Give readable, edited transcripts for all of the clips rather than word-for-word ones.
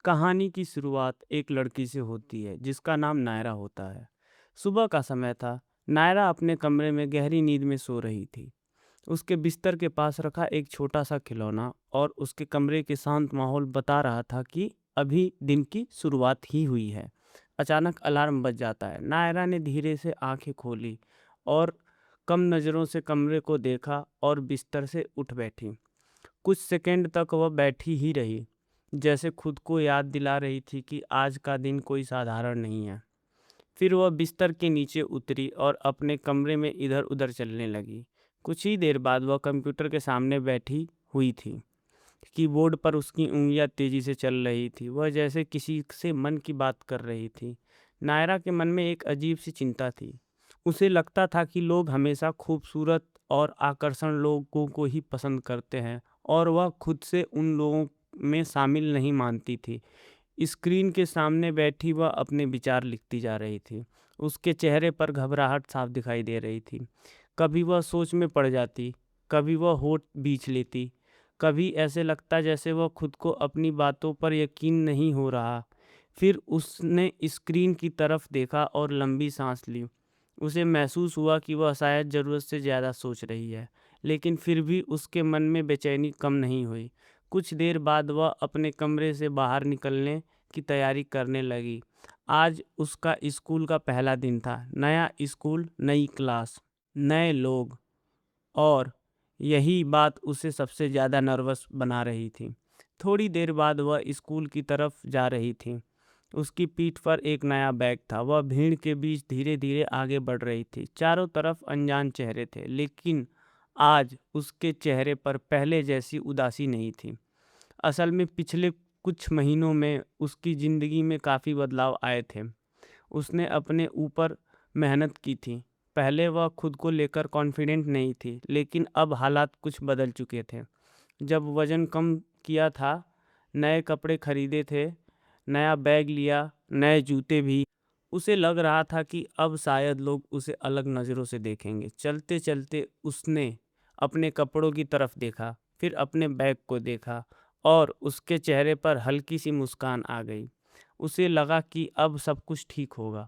कहानी की शुरुआत एक लड़की से होती है जिसका नाम नायरा होता है। सुबह का समय था। नायरा अपने कमरे में गहरी नींद में सो रही थी। उसके बिस्तर के पास रखा एक छोटा सा खिलौना और उसके कमरे के शांत माहौल बता रहा था कि अभी दिन की शुरुआत ही हुई है। अचानक अलार्म बज जाता है। नायरा ने धीरे से आंखें खोली और कम नज़रों से कमरे को देखा और बिस्तर से उठ बैठी। कुछ सेकंड तक वह बैठी ही रही, जैसे खुद को याद दिला रही थी कि आज का दिन कोई साधारण नहीं है। फिर वह बिस्तर के नीचे उतरी और अपने कमरे में इधर उधर चलने लगी। कुछ ही देर बाद वह कंप्यूटर के सामने बैठी हुई थी। कीबोर्ड पर उसकी उंगलियां तेजी से चल रही थी। वह जैसे किसी से मन की बात कर रही थी। नायरा के मन में एक अजीब सी चिंता थी। उसे लगता था कि लोग हमेशा खूबसूरत और आकर्षण लोगों को ही पसंद करते हैं और वह खुद से उन लोगों में शामिल नहीं मानती थी। स्क्रीन के सामने बैठी वह अपने विचार लिखती जा रही थी। उसके चेहरे पर घबराहट साफ दिखाई दे रही थी। कभी वह सोच में पड़ जाती, कभी वह होठ बींच लेती, कभी ऐसे लगता जैसे वह खुद को अपनी बातों पर यकीन नहीं हो रहा। फिर उसने स्क्रीन की तरफ देखा और लंबी सांस ली। उसे महसूस हुआ कि वह शायद ज़रूरत से ज़्यादा सोच रही है, लेकिन फिर भी उसके मन में बेचैनी कम नहीं हुई। कुछ देर बाद वह अपने कमरे से बाहर निकलने की तैयारी करने लगी। आज उसका स्कूल का पहला दिन था। नया स्कूल, नई क्लास, नए लोग, और यही बात उसे सबसे ज़्यादा नर्वस बना रही थी। थोड़ी देर बाद वह स्कूल की तरफ जा रही थी। उसकी पीठ पर एक नया बैग था। वह भीड़ के बीच धीरे धीरे आगे बढ़ रही थी। चारों तरफ अनजान चेहरे थे, लेकिन आज उसके चेहरे पर पहले जैसी उदासी नहीं थी। असल में पिछले कुछ महीनों में उसकी ज़िंदगी में काफ़ी बदलाव आए थे। उसने अपने ऊपर मेहनत की थी। पहले वह खुद को लेकर कॉन्फिडेंट नहीं थी, लेकिन अब हालात कुछ बदल चुके थे। जब वज़न कम किया था, नए कपड़े खरीदे थे, नया बैग लिया, नए जूते भी, उसे लग रहा था कि अब शायद लोग उसे अलग नज़रों से देखेंगे। चलते चलते उसने अपने कपड़ों की तरफ देखा, फिर अपने बैग को देखा और उसके चेहरे पर हल्की सी मुस्कान आ गई। उसे लगा कि अब सब कुछ ठीक होगा।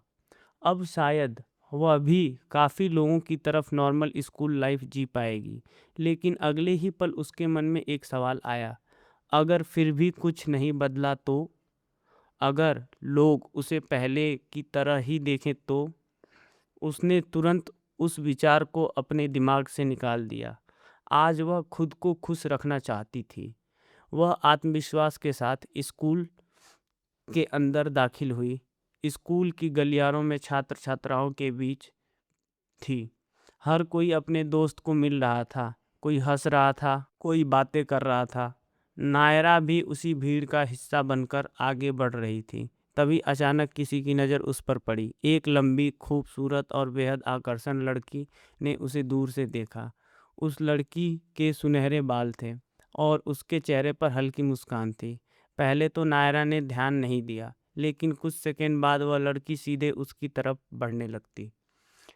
अब शायद वह भी काफ़ी लोगों की तरफ नॉर्मल स्कूल लाइफ जी पाएगी। लेकिन अगले ही पल उसके मन में एक सवाल आया, अगर फिर भी कुछ नहीं बदला तो? अगर लोग उसे पहले की तरह ही देखें तो? उसने तुरंत उस विचार को अपने दिमाग से निकाल दिया। आज वह खुद को खुश रखना चाहती थी। वह आत्मविश्वास के साथ स्कूल के अंदर दाखिल हुई। स्कूल की गलियारों में छात्र छात्राओं के बीच थी। हर कोई अपने दोस्त को मिल रहा था, कोई हंस रहा था, कोई बातें कर रहा था। नायरा भी उसी भीड़ का हिस्सा बनकर आगे बढ़ रही थी। तभी अचानक किसी की नज़र उस पर पड़ी। एक लंबी, खूबसूरत और बेहद आकर्षण लड़की ने उसे दूर से देखा। उस लड़की के सुनहरे बाल थे और उसके चेहरे पर हल्की मुस्कान थी। पहले तो नायरा ने ध्यान नहीं दिया, लेकिन कुछ सेकंड बाद वह लड़की सीधे उसकी तरफ बढ़ने लगती।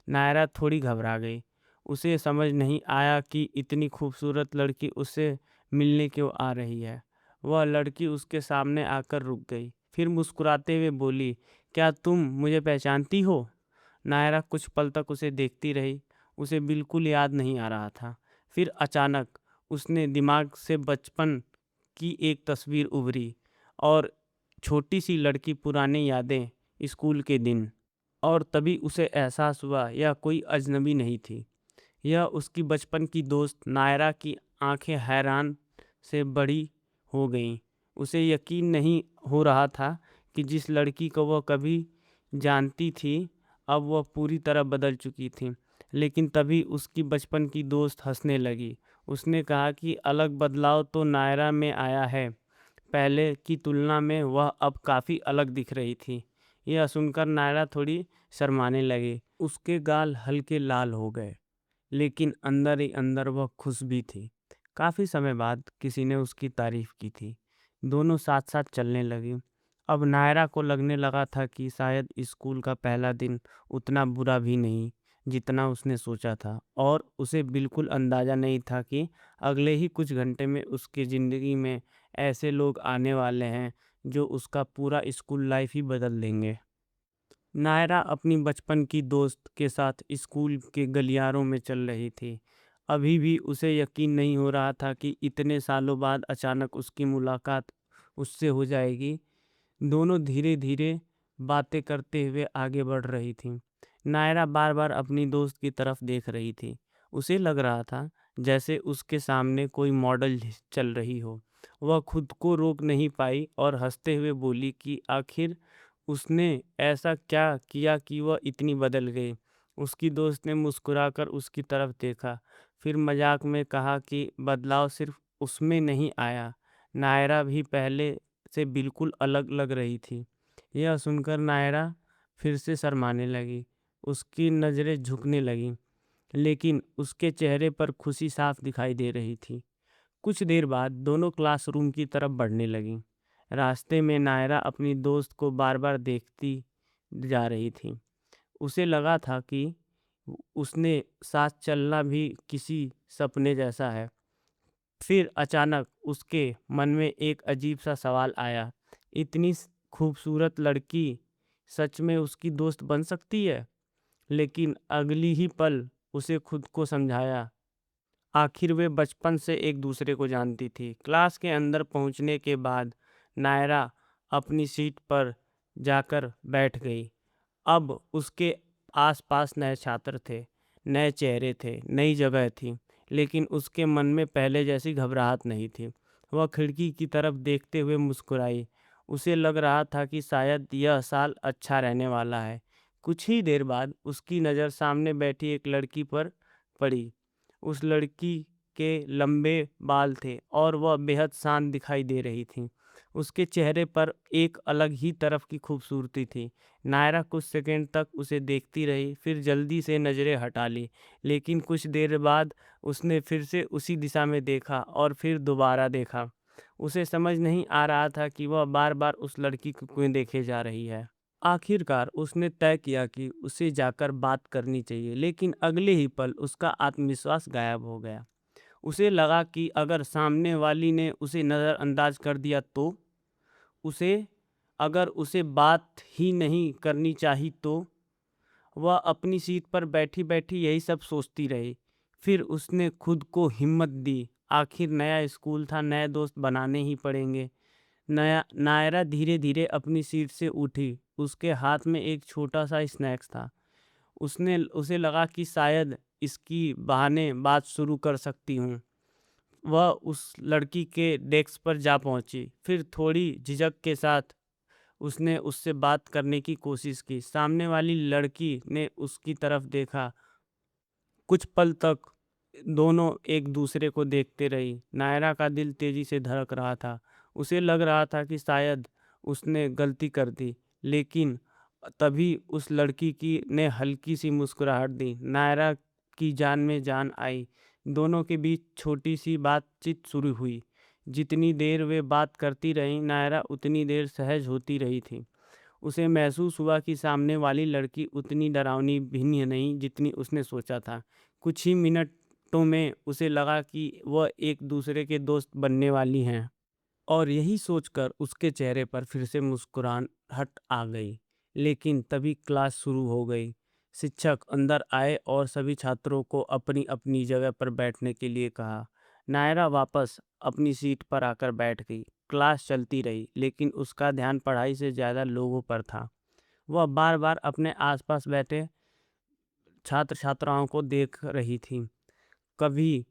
नायरा थोड़ी घबरा गई। उसे समझ नहीं आया कि इतनी खूबसूरत लड़की उससे मिलने क्यों आ रही है। वह लड़की उसके सामने आकर रुक गई, फिर मुस्कुराते हुए बोली, क्या तुम मुझे पहचानती हो? नायरा कुछ पल तक उसे देखती रही। उसे बिल्कुल याद नहीं आ रहा था। फिर अचानक उसने दिमाग से बचपन की एक तस्वीर उभरी और छोटी सी लड़की, पुरानी यादें, स्कूल के दिन। और तभी उसे एहसास हुआ यह कोई अजनबी नहीं थी। यह उसकी बचपन की दोस्त नायरा की आंखें हैरान से बड़ी हो गईं। उसे यकीन नहीं हो रहा था कि जिस लड़की को वह कभी जानती थी, अब वह पूरी तरह बदल चुकी थी। लेकिन तभी उसकी बचपन की दोस्त हंसने लगी। उसने कहा कि अलग बदलाव तो नायरा में आया है। पहले की तुलना में वह अब काफ़ी अलग दिख रही थी। यह सुनकर नायरा थोड़ी शर्माने लगी। उसके गाल हल्के लाल हो गए, लेकिन अंदर ही अंदर वह खुश भी थी। काफ़ी समय बाद किसी ने उसकी तारीफ की थी। दोनों साथ साथ चलने लगी। अब नायरा को लगने लगा था कि शायद स्कूल का पहला दिन उतना बुरा भी नहीं जितना उसने सोचा था, और उसे बिल्कुल अंदाज़ा नहीं था कि अगले ही कुछ घंटे में उसकी ज़िंदगी में ऐसे लोग आने वाले हैं जो उसका पूरा स्कूल लाइफ ही बदल देंगे। नायरा अपनी बचपन की दोस्त के साथ स्कूल के गलियारों में चल रही थी। अभी भी उसे यकीन नहीं हो रहा था कि इतने सालों बाद अचानक उसकी मुलाकात उससे हो जाएगी। दोनों धीरे-धीरे बातें करते हुए आगे बढ़ रही थीं। नायरा बार-बार अपनी दोस्त की तरफ देख रही थी। उसे लग रहा था जैसे उसके सामने कोई मॉडल चल रही हो। वह खुद को रोक नहीं पाई और हंसते हुए बोली कि आखिर उसने ऐसा क्या किया कि वह इतनी बदल गई। उसकी दोस्त ने मुस्कुराकर उसकी तरफ देखा, फिर मजाक में कहा कि बदलाव सिर्फ उसमें नहीं आया, नायरा भी पहले से बिल्कुल अलग लग रही थी। यह सुनकर नायरा फिर से शर्माने लगी। उसकी नज़रें झुकने लगीं, लेकिन उसके चेहरे पर खुशी साफ दिखाई दे रही थी। कुछ देर बाद दोनों क्लासरूम की तरफ बढ़ने लगीं। रास्ते में नायरा अपनी दोस्त को बार-बार देखती जा रही थी। उसे लगा था कि उसने साथ चलना भी किसी सपने जैसा है। फिर अचानक उसके मन में एक अजीब-सा सवाल आया, इतनी खूबसूरत लड़की सच में उसकी दोस्त बन सकती है? लेकिन अगली ही पल उसे खुद को समझाया, आखिर वे बचपन से एक दूसरे को जानती थी। क्लास के अंदर पहुंचने के बाद नायरा अपनी सीट पर जाकर बैठ गई। अब उसके आस-पास नए छात्र थे, नए चेहरे थे, नई जगह थी, लेकिन उसके मन में पहले जैसी घबराहट नहीं थी। वह खिड़की की तरफ देखते हुए मुस्कुराई। उसे लग रहा था कि शायद यह साल अच्छा रहने वाला है। कुछ ही देर बाद उसकी नज़र सामने बैठी एक लड़की पर पड़ी। उस लड़की के लंबे बाल थे और वह बेहद शांत दिखाई दे रही थी। उसके चेहरे पर एक अलग ही तरफ की खूबसूरती थी। नायरा कुछ सेकंड तक उसे देखती रही, फिर जल्दी से नज़रें हटा ली। लेकिन कुछ देर बाद उसने फिर से उसी दिशा में देखा और फिर दोबारा देखा। उसे समझ नहीं आ रहा था कि वह बार-बार उस लड़की को क्यों देखे जा रही है। आखिरकार उसने तय किया कि उसे जाकर बात करनी चाहिए, लेकिन अगले ही पल उसका आत्मविश्वास गायब हो गया। उसे लगा कि अगर सामने वाली ने उसे नज़रअंदाज कर दिया तो? उसे अगर उसे बात ही नहीं करनी चाहिए तो? वह अपनी सीट पर बैठी-बैठी यही सब सोचती रही। फिर उसने खुद को हिम्मत दी। आखिर नया स्कूल था, नए दोस्त बनाने ही पड़ेंगे। नया नायरा धीरे-धीरे अपनी सीट से उठी। उसके हाथ में एक छोटा-सा स्नैक्स था। उसे लगा कि शायद इसकी बहाने बात शुरू कर सकती हूँ। वह उस लड़की के डेस्क पर जा पहुँची। फिर थोड़ी झिझक के साथ उसने उससे बात करने की कोशिश की। सामने वाली लड़की ने उसकी तरफ देखा। कुछ पल तक दोनों एक दूसरे को देखते रही। नायरा का दिल तेजी से धड़क रहा था। उसे लग रहा था कि शायद उसने गलती कर दी। लेकिन तभी उस लड़की की ने हल्की सी मुस्कुराहट दी। नायरा की जान में जान आई। दोनों के बीच छोटी सी बातचीत शुरू हुई। जितनी देर वे बात करती रहीं, नायरा उतनी देर सहज होती रही थी। उसे महसूस हुआ कि सामने वाली लड़की उतनी डरावनी भी नहीं जितनी उसने सोचा था। कुछ ही मिनटों में उसे लगा कि वह एक दूसरे के दोस्त बनने वाली हैं, और यही सोचकर उसके चेहरे पर फिर से मुस्कुराहट आ गई। लेकिन तभी क्लास शुरू हो गई। शिक्षक अंदर आए और सभी छात्रों को अपनी अपनी जगह पर बैठने के लिए कहा। नायरा वापस अपनी सीट पर आकर बैठ गई। क्लास चलती रही, लेकिन उसका ध्यान पढ़ाई से ज़्यादा लोगों पर था। वह बार-बार अपने आसपास बैठे छात्र-छात्राओं को देख रही थी। कभी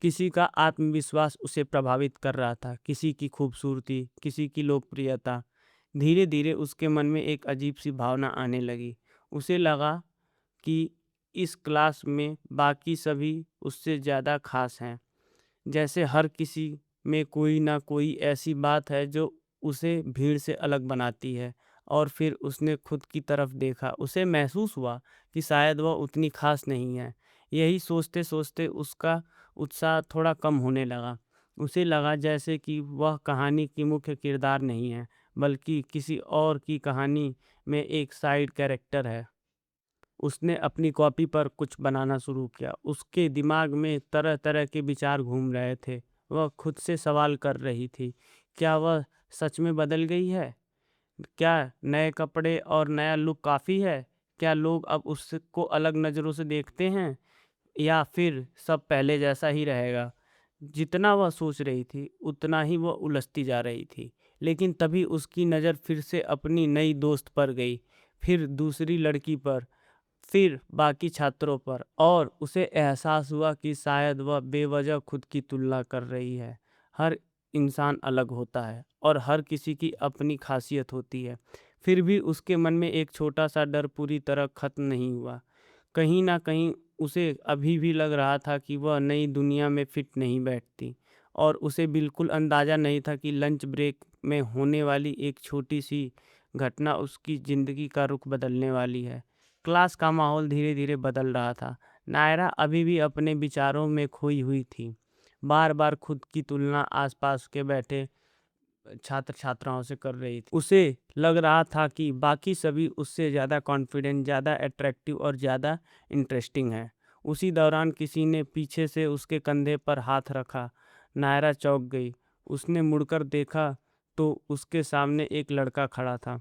किसी का आत्मविश्वास उसे प्रभावित कर रहा था, किसी की खूबसूरती, किसी की लोकप्रियता। धीरे-धीरे उसके मन में एक अजीब-सी भावना आने लगी। उसे लगा कि इस क्लास में बाकी सभी उससे ज़्यादा खास हैं। जैसे हर किसी में कोई ना कोई ऐसी बात है जो उसे भीड़ से अलग बनाती है। और फिर उसने खुद की तरफ देखा। उसे महसूस हुआ कि शायद वह उतनी खास नहीं है। यही सोचते-सोचते उसका उत्साह थोड़ा कम होने लगा। उसे लगा जैसे कि वह कहानी की मुख्य किरदार नहीं है, बल्कि किसी और की कहानी में एक साइड कैरेक्टर है। उसने अपनी कॉपी पर कुछ बनाना शुरू किया। उसके दिमाग में तरह-तरह के विचार घूम रहे थे। वह खुद से सवाल कर रही थी, क्या वह सच में बदल गई है? क्या नए कपड़े और नया लुक काफ़ी है? क्या लोग अब उसको अलग नज़रों से देखते हैं? या फिर सब पहले जैसा ही रहेगा? जितना वह सोच रही थी, उतना ही वह उलझती जा रही थी। लेकिन तभी उसकी नज़र फिर से अपनी नई दोस्त पर गई, फिर दूसरी लड़की पर, फिर बाकी छात्रों पर, और उसे एहसास हुआ कि शायद वह बेवजह खुद की तुलना कर रही है। हर इंसान अलग होता है और हर किसी की अपनी खासियत होती है। फिर भी उसके मन में एक छोटा सा डर पूरी तरह खत्म नहीं हुआ। कहीं ना कहीं उसे अभी भी लग रहा था कि वह नई दुनिया में फिट नहीं बैठती, और उसे बिल्कुल अंदाज़ा नहीं था कि लंच ब्रेक में होने वाली एक छोटी सी घटना उसकी ज़िंदगी का रुख बदलने वाली है। क्लास का माहौल धीरे धीरे बदल रहा था। नायरा अभी भी अपने विचारों में खोई हुई थी, बार बार खुद की तुलना आसपास के बैठे छात्र छात्राओं से कर रही थी। उसे लग रहा था कि बाकी सभी उससे ज़्यादा कॉन्फिडेंट, ज़्यादा अट्रैक्टिव और ज़्यादा इंटरेस्टिंग है। उसी दौरान किसी ने पीछे से उसके कंधे पर हाथ रखा। नायरा चौंक गई। उसने मुड़कर देखा तो उसके सामने एक लड़का खड़ा था।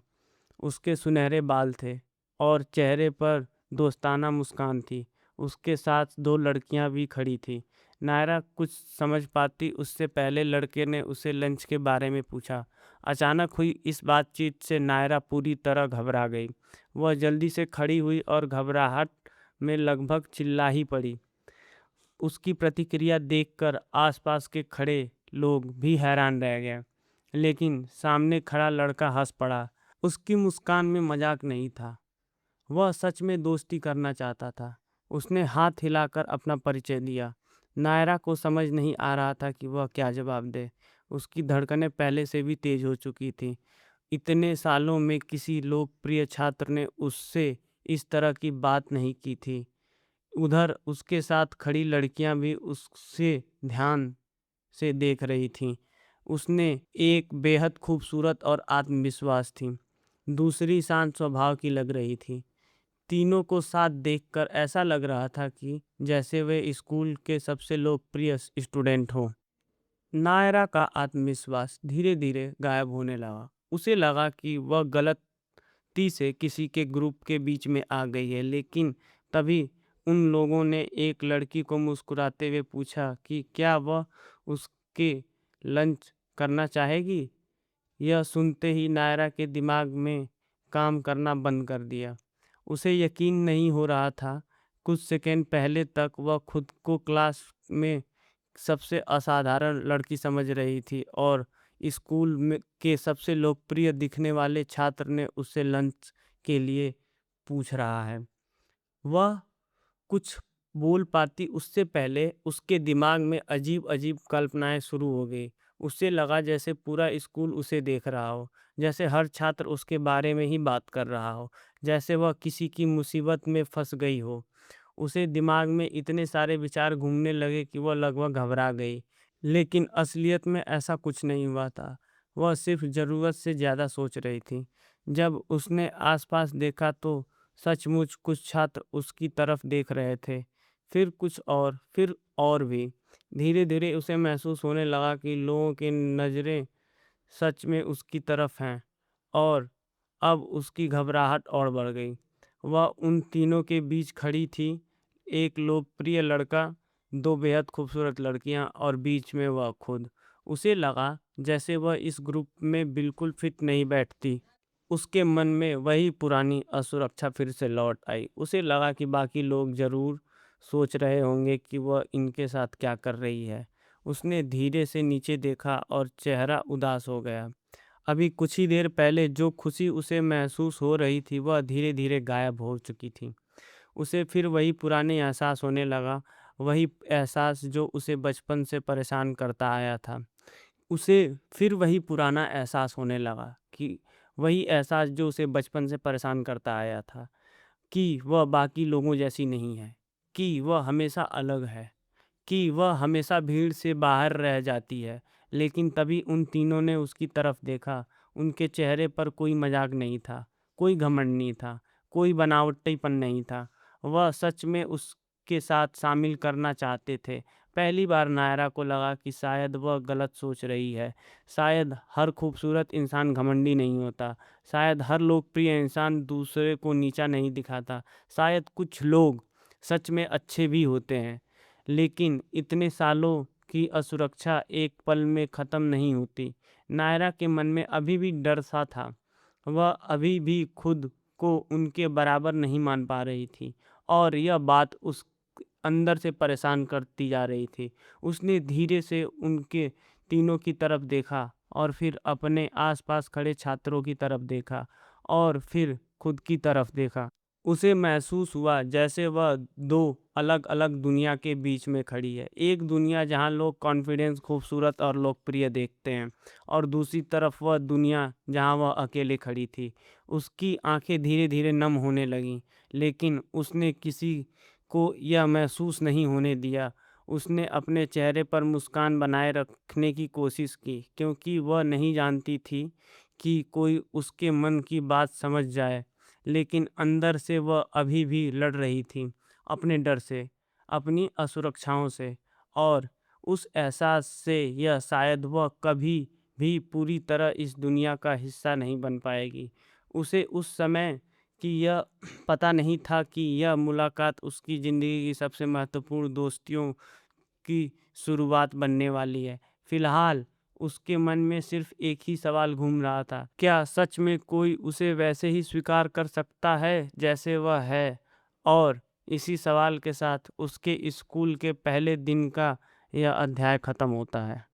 उसके सुनहरे बाल थे और चेहरे पर दोस्ताना मुस्कान थी। उसके साथ दो लड़कियां भी खड़ी थीं। नायरा कुछ समझ पाती उससे पहले लड़के ने उसे लंच के बारे में पूछा। अचानक हुई इस बातचीत से नायरा पूरी तरह घबरा गई। वह जल्दी से खड़ी हुई और घबराहट में लगभग चिल्ला ही पड़ी। उसकी प्रतिक्रिया देखकर आसपास के खड़े लोग भी हैरान रह गए, लेकिन सामने खड़ा लड़का हंस पड़ा। उसकी मुस्कान में मजाक नहीं था, वह सच में दोस्ती करना चाहता था। उसने हाथ हिलाकर अपना परिचय दिया। नायरा को समझ नहीं आ रहा था कि वह क्या जवाब दे। उसकी धड़कनें पहले से भी तेज हो चुकी थीं। इतने सालों में किसी लोकप्रिय छात्र ने उससे इस तरह की बात नहीं की थी। उधर उसके साथ खड़ी लड़कियां भी उससे ध्यान से देख रही थीं। उसने एक बेहद खूबसूरत और आत्मविश्वास थी, दूसरी शांत स्वभाव की लग रही थी। तीनों को साथ देखकर ऐसा लग रहा था कि जैसे वे स्कूल के सबसे लोकप्रिय स्टूडेंट हों। नायरा का आत्मविश्वास धीरे धीरे गायब होने लगा। उसे लगा कि वह गलती से किसी के ग्रुप के बीच में आ गई है, लेकिन तभी उन लोगों ने एक लड़की को मुस्कुराते हुए पूछा कि क्या वह उसके लंच करना चाहेगी। यह सुनते ही नायरा के दिमाग में काम करना बंद कर दिया। उसे यकीन नहीं हो रहा था। कुछ सेकंड पहले तक वह खुद को क्लास में सबसे असाधारण लड़की समझ रही थी, और स्कूल में के सबसे लोकप्रिय दिखने वाले छात्र ने उससे लंच के लिए पूछ रहा है। वह कुछ बोल पाती उससे पहले उसके दिमाग में अजीब अजीब कल्पनाएं शुरू हो गई। उसे लगा जैसे पूरा स्कूल उसे देख रहा हो, जैसे हर छात्र उसके बारे में ही बात कर रहा हो, जैसे वह किसी की मुसीबत में फंस गई हो। उसे दिमाग में इतने सारे विचार घूमने लगे कि वह लगभग घबरा गई। लेकिन असलियत में ऐसा कुछ नहीं हुआ था। वह सिर्फ ज़रूरत से ज़्यादा सोच रही थी। जब उसने आसपास देखा तो सचमुच कुछ छात्र उसकी तरफ देख रहे थे, फिर कुछ और, फिर और भी। धीरे धीरे उसे महसूस होने लगा कि लोगों की नज़रें सच में उसकी तरफ हैं, और अब उसकी घबराहट और बढ़ गई। वह उन तीनों के बीच खड़ी थी, एक लोकप्रिय लड़का, दो बेहद खूबसूरत लड़कियां, और बीच में वह खुद। उसे लगा जैसे वह इस ग्रुप में बिल्कुल फिट नहीं बैठती। उसके मन में वही पुरानी असुरक्षा फिर से लौट आई। उसे लगा कि बाकी लोग ज़रूर सोच रहे होंगे कि वह इनके साथ क्या कर रही है। उसने धीरे से नीचे देखा और चेहरा उदास हो गया। अभी कुछ ही देर पहले जो खुशी उसे महसूस हो रही थी, वह धीरे धीरे गायब हो चुकी थी। उसे फिर वही पुराने एहसास होने लगा, वही एहसास जो उसे बचपन से परेशान करता आया था। उसे फिर वही पुराना एहसास होने लगा कि वही एहसास जो उसे बचपन से परेशान करता आया था, कि वह बाकी लोगों जैसी नहीं है, कि वह हमेशा अलग है, कि वह हमेशा भीड़ से बाहर रह जाती है। लेकिन तभी उन तीनों ने उसकी तरफ देखा। उनके चेहरे पर कोई मजाक नहीं था, कोई घमंड नहीं था, कोई बनावटीपन नहीं था। वह सच में उसके साथ शामिल करना चाहते थे। पहली बार नायरा को लगा कि शायद वह गलत सोच रही है। शायद हर खूबसूरत इंसान घमंडी नहीं होता। शायद हर लोकप्रिय इंसान दूसरे को नीचा नहीं दिखाता। शायद कुछ लोग सच में अच्छे भी होते हैं। लेकिन इतने सालों की असुरक्षा एक पल में ख़त्म नहीं होती। नायरा के मन में अभी भी डर सा था। वह अभी भी खुद को उनके बराबर नहीं मान पा रही थी और यह बात उस अंदर से परेशान करती जा रही थी। उसने धीरे से उनके तीनों की तरफ देखा और फिर अपने आसपास खड़े छात्रों की तरफ देखा और फिर खुद की तरफ देखा। उसे महसूस हुआ जैसे वह दो अलग-अलग दुनिया के बीच में खड़ी है। एक दुनिया जहाँ लोग कॉन्फिडेंस, खूबसूरत और लोकप्रिय देखते हैं और दूसरी तरफ वह दुनिया जहाँ वह अकेले खड़ी थी। उसकी आंखें धीरे-धीरे नम होने लगीं, लेकिन उसने किसी को यह महसूस नहीं होने दिया। उसने अपने चेहरे पर मुस्कान बनाए रखने की कोशिश की, क्योंकि वह नहीं जानती थी कि कोई उसके मन की बात समझ जाए। लेकिन अंदर से वह अभी भी लड़ रही थी, अपने डर से, अपनी असुरक्षाओं से और उस एहसास से यह शायद वह कभी भी पूरी तरह इस दुनिया का हिस्सा नहीं बन पाएगी। उसे उस समय कि यह पता नहीं था कि यह मुलाकात उसकी ज़िंदगी की सबसे महत्वपूर्ण दोस्तियों की शुरुआत बनने वाली है। फिलहाल उसके मन में सिर्फ एक ही सवाल घूम रहा था, क्या सच में कोई उसे वैसे ही स्वीकार कर सकता है जैसे वह है? और इसी सवाल के साथ उसके स्कूल के पहले दिन का यह अध्याय खत्म होता है।